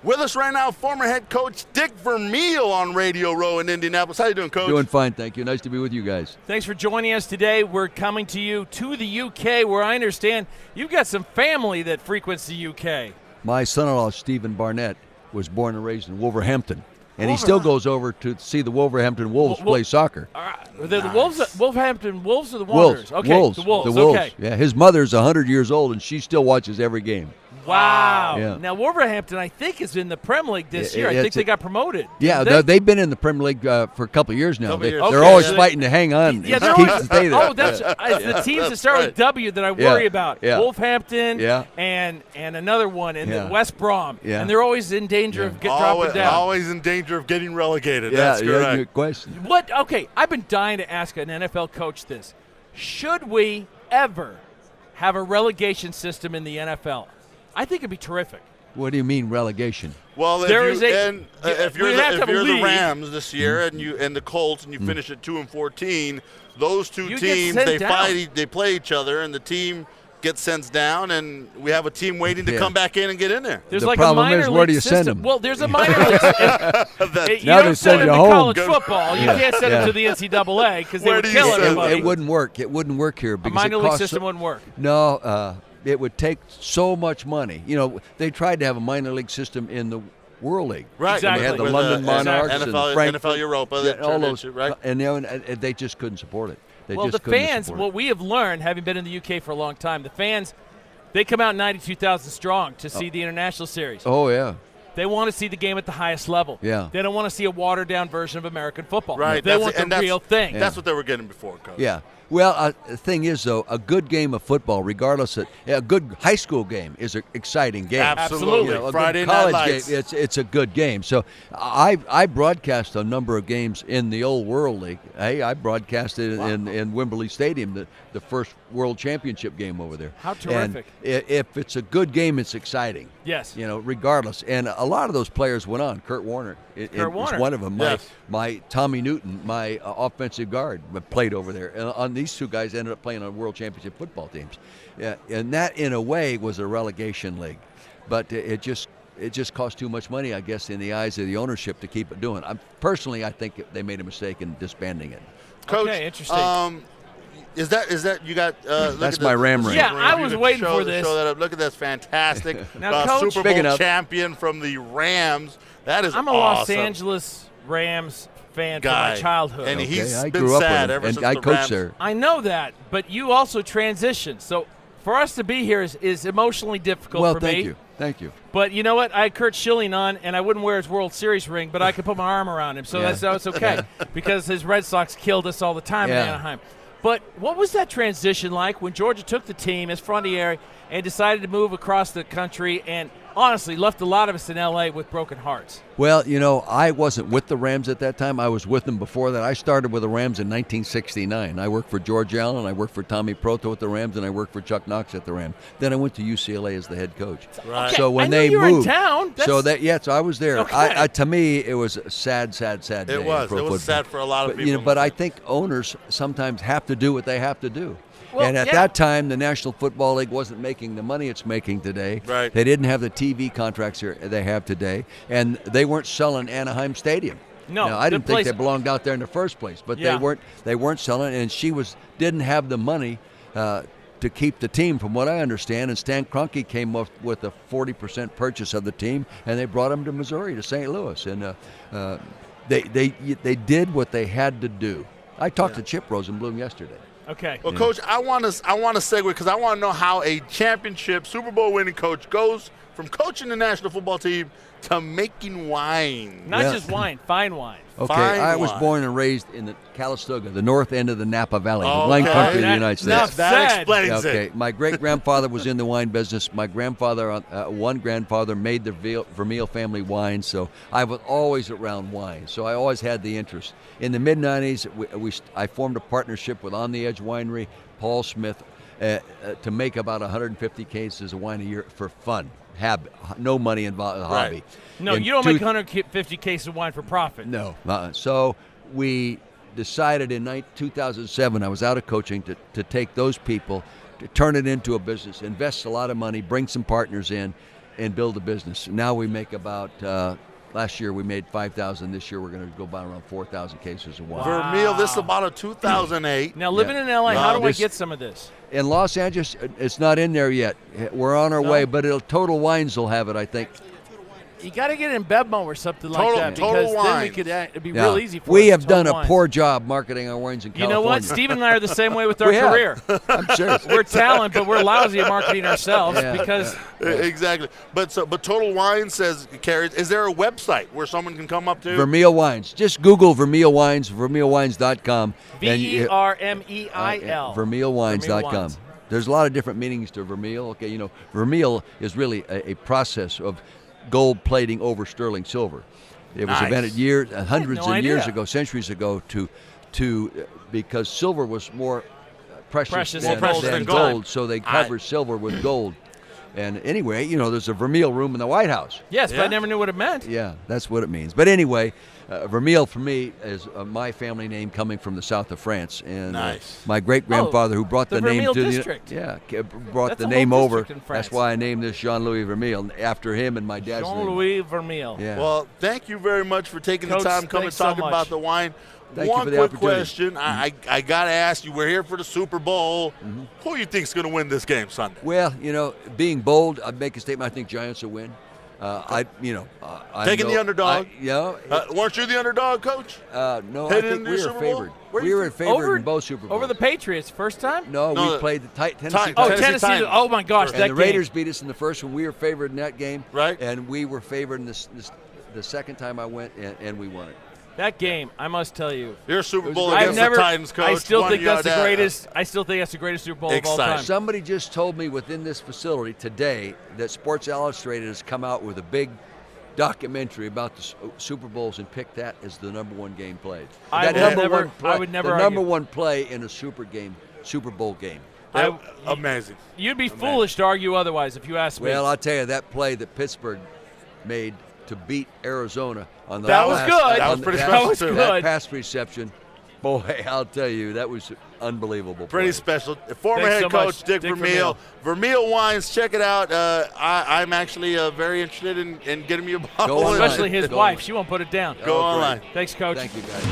With us right now, former head coach Dick Vermeil on Radio Row in Indianapolis. How you doing, Coach? Doing fine, thank you. Nice to be with you guys. Thanks for joining us today. We're coming to you to the UK, where I understand you've got some family that frequents the UK. My son-in-law, Stephen Barnett, was born and raised in Wolverhampton, and he still goes over to see the Wolverhampton Wolves play soccer. They're the Wolves, Wolverhampton Wolves or the Wanderers? Wolves. Okay, Wolves. the Wolves. The Wolves. Okay. Yeah, his mother's 100 years old, and she still watches every game. Wow. Yeah. Now, Wolverhampton, I think, is in the Premier League this year. I think they got promoted. Yeah, they've been in the Premier League for a couple of years now. They're Okay, always so fighting to hang on. Yeah, Keep to stay there. Oh, that's the teams that start with W that I worry about. Yeah. Wolverhampton Yeah. and another one, and Yeah. West Brom. Yeah. And they're always in danger of dropping down. Always in danger of getting relegated. Yeah, That's correct. good question. What? Okay, I've been dying to ask an NFL coach this. Should we ever have a relegation system in the NFL? I think it'd be terrific. What do you mean relegation? Well, There if is if you're we have to have a the league. Rams this year and the Colts and you finish at 2-14, those two You get teams sent they down. fight, they play each other, and the team gets sent down, and we have a team waiting to come back in and get in there. There's The like problem a minor is, league where do you system. send 'em? Well, there's a minor league system. You Now they don't send send them you to home. college football. You can't send them Yeah. to the NCAA because they Where would do you kill send them? everybody. It wouldn't work. It wouldn't work here A because minor it league costs system wouldn't work. No, it would take so much money. You know, they tried to have a minor league system in the World League. Right. Exactly. They had the With, London Monarchs NFL, and Frankfurt, NFL Europa, yeah, all those, right? and they just couldn't support it. They Well, just the couldn't fans, support it. what we have learned, having been in the UK for a long time, the fans, they come out 92,000 strong to see the International Series. Oh yeah, They want to see the game at the highest level. Yeah. They don't want to see a watered-down version of American football. Right. They want the real thing. That's what they were getting before, Coach. yeah. Well, the thing is, though, a good game of football, regardless of a good high school game, is an exciting game. Absolutely. You know, a Friday good night college lights. game, it's a good game. So I broadcast a number of games in the old World League. Hey, I broadcasted in Wembley Stadium the first World Championship game over there. How terrific. And if it's a good game, it's exciting. Yes. You know, regardless. And a lot of those players went on. Kurt Warner was one of them. Yes. My Tommy Newton, my offensive guard, played over there. And these two guys ended up playing on World Championship football teams. Yeah, and that, in a way, was a relegation league. But it just cost too much money, I guess, in the eyes of the ownership to keep it doing. Personally, I think they made a mistake in disbanding it. Coach, Okay, interesting. Is that you got? Look That's at my the- Ram Ram. Yeah, I was waiting for this. Show that up. Look at that, fantastic Now, Coach- Super Big Bowl enough. champion from the Rams. That is I'm a awesome. Los Angeles Rams fan guy from my childhood. and he's I been grew up sad with him, ever and since I the coached Rams. there. I know that, but you also transitioned. So for us to be here is emotionally difficult Well, for thank me. Thank you. But you know what? I had Kurt Schilling on, and I wouldn't wear his World Series ring, but I could put my arm around him. So Yeah. that's okay because his Red Sox killed us all the time in Yeah. Anaheim. But what was that transition like when Georgia took the team as Frontier and decided to move across the country and honestly left a lot of us in L.A. with broken hearts? Well, you know, I wasn't with the Rams at that time. I was with them before that. I started with the Rams in 1969. I worked for George Allen, I worked for Tommy Proto at the Rams, and I worked for Chuck Knox at the Rams. Then I went to UCLA as the head coach. Right. So when I knew they you were in moved, town. so That's- I was there. Okay. To me, it was a sad day. It was. in pro It was football. sad for a lot of But, people. you know, but I think owners sometimes have to do what they have to do. Well, And at yeah. that time, the National Football League wasn't making the money it's making today. Right. They didn't have the TV contracts here they have today, and they weren't selling Anaheim Stadium. No, Now, I good didn't think place. they belonged out there in the first place, but Yeah. they weren't selling, and she didn't have the money to keep the team, from what I understand. And Stan Kroenke came up with a 40% purchase of the team, and they brought them to Missouri, to St. Louis, and they did what they had to do. I talked to Chip Rosenblum yesterday. Okay. Well, Coach, I want to segue because I want to know how a championship Super Bowl winning coach goes from coaching the national football team to making wine. Not Yeah. just wine, fine wine. Okay, Fine I was wine. born and raised in the Calistoga, the north end of the Napa Valley, Okay. the wine country of the That- United now States. That said. explains Okay, it. my great-grandfather was in the wine business. My grandfather, one grandfather, made the Vermeil family wine, so I was always around wine. So I always had the interest. In the mid-'90s, I formed a partnership with On the Edge Winery, Paul Smith, to make about 150 cases of wine a year for fun. No money involved in the Right. hobby. No, In you don't two- make 150 cases of wine for profit. No. So we decided in 2007, I was out of coaching, to take those people, to turn it into a business, invest a lot of money, bring some partners in, and build a business. Now we make about. Last year we made 5,000. This year we're going to go by around 4,000 cases of wine. Vermeil, this is about a 2008. Now, living in LA, how do I get some of this? In Los Angeles, it's not in there yet. We're on our way, but Total Wines will have it, I think. You got to get in Bevmo or something like that, Total because then Wines. we could. It'd be real easy for us. We have done Total a Wines. poor job marketing our wines in California. You know what? Steve and I are the same way with our We have. career. I'm serious. We're talent, but we're lousy at marketing ourselves because. Exactly. But Total Wine says, carries. Is there a website where someone can come up to? Vermeil Wines. Just Google Vermeil Wines, vermeilwines.com. Vermeil. Vermeilwines.com. There's a lot of different meanings to Vermeil. Okay, you know, Vermeil is really a process of gold plating over sterling silver. It was invented hundreds of years ago, centuries ago, because silver was more precious than gold, so they covered silver with gold. And anyway, you know, there's a Vermeil room in the White House. Yes, but I never knew what it meant. Yeah, that's what it means. But anyway, Vermeil for me is my family name coming from the south of France, and my great grandfather who brought the name to district. brought the name over. That's why I named this Jean-Louis Vermeil after him and my dad's name. Jean-Louis Vermeil. Yeah. Well, thank you very much for taking the time coming talking about the wine. Thank you One for the quick opportunity. question. I got to ask you, we're here for the Super Bowl. Who do you think is going to win this game Sunday? Well, you know, being bold, I'd make a statement. I think Giants will win. Taking the underdog. Weren't you the underdog, Coach? No, I think we were favored. We were favored in both Super Bowls. Over the Patriots, first time? No, we played the Tennessee. Tennessee. Oh, my gosh, and the Raiders beat us in the first one. We were favored in that game. Right. And we were favored in the second time I went, and we won it. That game, I must tell you. Your Super Bowl against the Titans, Coach. I still think that's the greatest. I still think that's the greatest Super Bowl of all time. Somebody just told me within this facility today that Sports Illustrated has come out with a big documentary about the Super Bowls and picked that as the number one game played. I would never the argue. number one play in a Super Bowl game. Amazing. You'd be foolish to argue otherwise if you asked me. Well, I'll tell you, that play that Pittsburgh made to beat Arizona on the that was good. That was pretty special, too. That pass reception, boy, I'll tell you, that was unbelievable. Pretty special. Former head coach Dick Vermeil. Vermeil Wines, check it out. I'm actually very interested in getting me a bottle. Especially his wife. She won't put it down. Go online. Thanks, Coach. Thank you, guys.